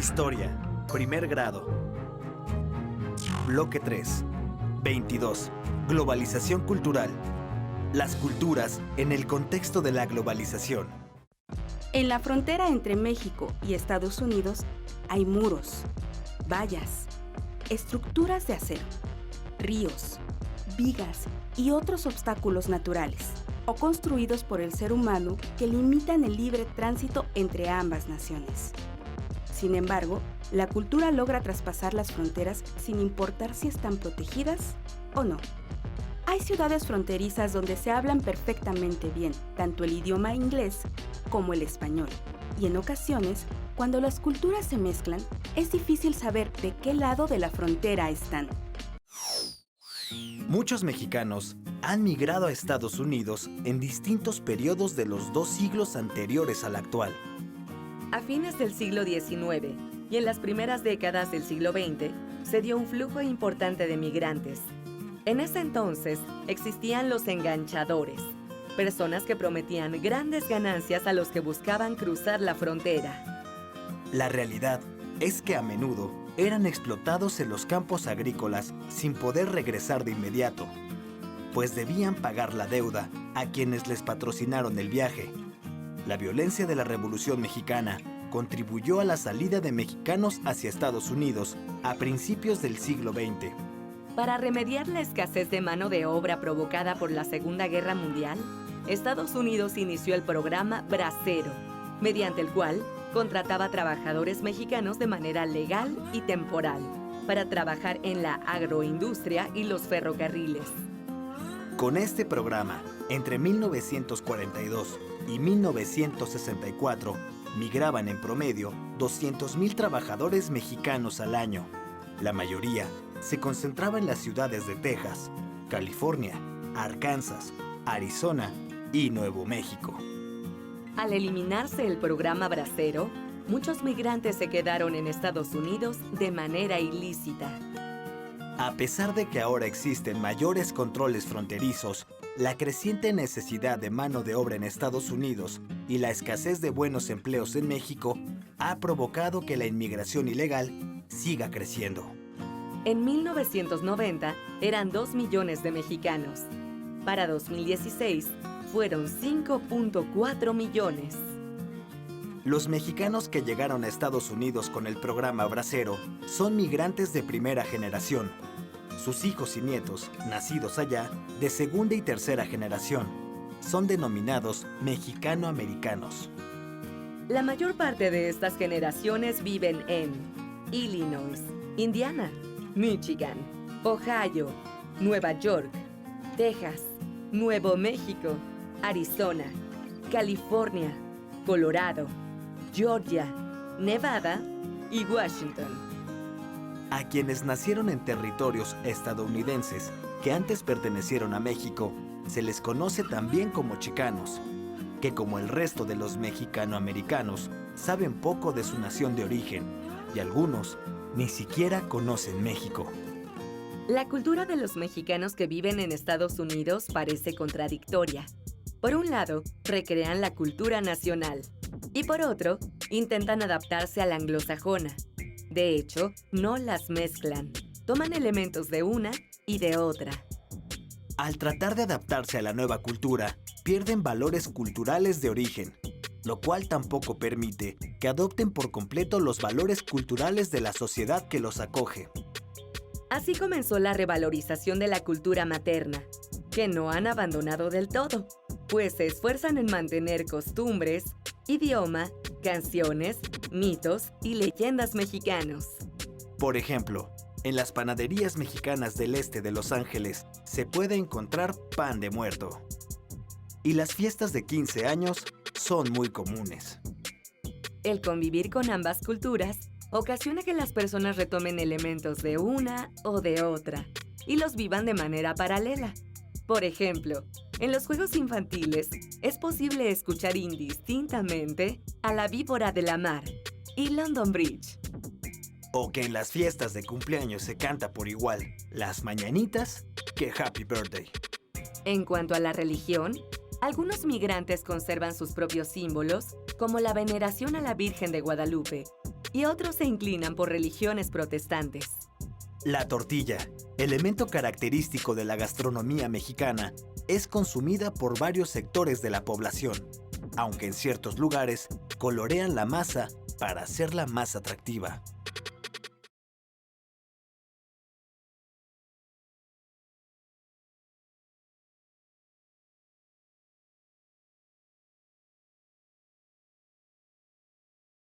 Historia, primer grado. Bloque 3. 22. Globalización cultural. Las culturas en el contexto de la globalización. En la frontera entre México y Estados Unidos hay muros, vallas, estructuras de acero, ríos, vigas y otros obstáculos naturales o construidos por el ser humano que limitan el libre tránsito entre ambas naciones. Sin embargo, la cultura logra traspasar las fronteras sin importar si están protegidas o no. Hay ciudades fronterizas donde se hablan perfectamente bien tanto el idioma inglés como el español, y en ocasiones, cuando las culturas se mezclan, es difícil saber de qué lado de la frontera están. Muchos mexicanos han migrado a Estados Unidos en distintos periodos de los 2 siglos anteriores al actual. A fines del siglo XIX y en las primeras décadas del siglo XX se dio un flujo importante de migrantes. En ese entonces existían los enganchadores, personas que prometían grandes ganancias a los que buscaban cruzar la frontera. La realidad es que a menudo eran explotados en los campos agrícolas sin poder regresar de inmediato, pues debían pagar la deuda a quienes les patrocinaron el viaje. La violencia de la Revolución Mexicana contribuyó a la salida de mexicanos hacia Estados Unidos a principios del siglo XX. Para remediar la escasez de mano de obra provocada por la Segunda Guerra Mundial, Estados Unidos inició el programa Bracero, mediante el cual contrataba trabajadores mexicanos de manera legal y temporal para trabajar en la agroindustria y los ferrocarriles. Con este programa, entre 1942 y 1964, migraban en promedio 200,000 trabajadores mexicanos al año. La mayoría se concentraba en las ciudades de Texas, California, Arkansas, Arizona y Nuevo México. Al eliminarse el programa Bracero, muchos migrantes se quedaron en Estados Unidos de manera ilícita. A pesar de que ahora existen mayores controles fronterizos, la creciente necesidad de mano de obra en Estados Unidos y la escasez de buenos empleos en México ha provocado que la inmigración ilegal siga creciendo. En 1990 eran 2 millones de mexicanos. Para 2016 fueron 5.4 millones. Los mexicanos que llegaron a Estados Unidos con el programa Bracero son migrantes de primera generación. Sus hijos y nietos, nacidos allá, de segunda y tercera generación, son denominados mexicano-americanos. La mayor parte de estas generaciones viven en Illinois, Indiana, Michigan, Ohio, Nueva York, Texas, Nuevo México, Arizona, California, Colorado, Georgia, Nevada y Washington. A quienes nacieron en territorios estadounidenses que antes pertenecieron a México, se les conoce también como chicanos, que como el resto de los mexicano-americanos, saben poco de su nación de origen y algunos ni siquiera conocen México. La cultura de los mexicanos que viven en Estados Unidos parece contradictoria. Por un lado, recrean la cultura nacional y por otro, intentan adaptarse a la anglosajona. De hecho, no las mezclan. Toman elementos de una y de otra. Al tratar de adaptarse a la nueva cultura, pierden valores culturales de origen, lo cual tampoco permite que adopten por completo los valores culturales de la sociedad que los acoge. Así comenzó la revalorización de la cultura materna, que no han abandonado del todo, pues se esfuerzan en mantener costumbres, idioma, canciones, mitos y leyendas mexicanos. Por ejemplo, en las panaderías mexicanas del este de Los Ángeles se puede encontrar pan de muerto. Y las fiestas de 15 años son muy comunes. El convivir con ambas culturas ocasiona que las personas retomen elementos de una o de otra y los vivan de manera paralela. Por ejemplo, en los juegos infantiles es posible escuchar indistintamente a la víbora de la mar y London Bridge. O que en las fiestas de cumpleaños se canta por igual las mañanitas que Happy Birthday. En cuanto a la religión, Algunos migrantes conservan sus propios símbolos, como la veneración a la Virgen de Guadalupe, y otros se inclinan por religiones protestantes. La tortilla, elemento característico de la gastronomía mexicana, es consumida por varios sectores de la población, aunque en ciertos lugares colorean la masa para hacerla más atractiva.